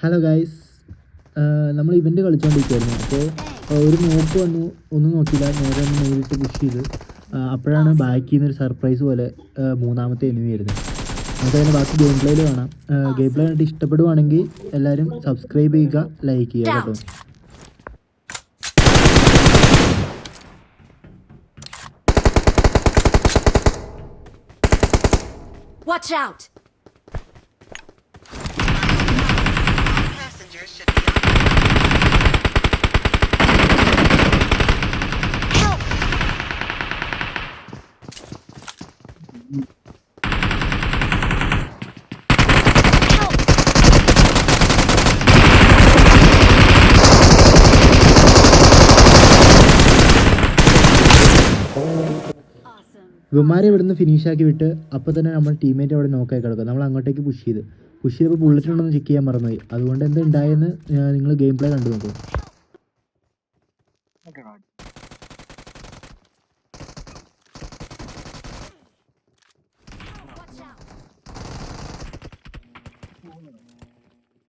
Hello guys, നമ്മൾ event കളിച്ചുകൊണ്ടിരിക്കുകയായിരുന്നു. അപ്പോൾ ഒരു നോക്ക് വന്നു, ഒന്നും നോക്കിയില്ല, നേരിട്ട് പുഷ് ചെയ്ത്. അപ്പോഴാണ് ബാക്കിൽ നിന്നൊരു സർപ്രൈസ് പോലെ മൂന്നാമത്തെ എനിമി വരുന്നത്. നമുക്കതിന് ബാക്കി ഗെയിം പ്ലേയിൽ കാണാം. ഗെയിം പ്ലേ കണ്ടിട്ട് ഇഷ്ടപ്പെടുവാണെങ്കിൽ എല്ലാവരും സബ്സ്ക്രൈബ് ചെയ്യുക, ലൈക്ക് ചെയ്യുക കേട്ടോ. Watch out! Passengers should be Help! ഇവന്മാരെ ഇവിടുന്ന് ഫിനിഷാക്കി വിട്ട് അപ്പോൾ തന്നെ നമ്മൾ ടീമേറ്റ് അവിടെ നോക്കായി കിടക്കും. നമ്മൾ അങ്ങോട്ടേക്ക് പുഷ് ചെയ്തപ്പോൾ ബുള്ളറ്റ് ഉണ്ടെന്ന് ചെക്ക് ചെയ്യാൻ മറന്നുപോയി. അതുകൊണ്ട് എന്താ ഉണ്ടായെന്ന് നിങ്ങൾ ഗെയിം പ്ലേ കണ്ടു നോക്കും.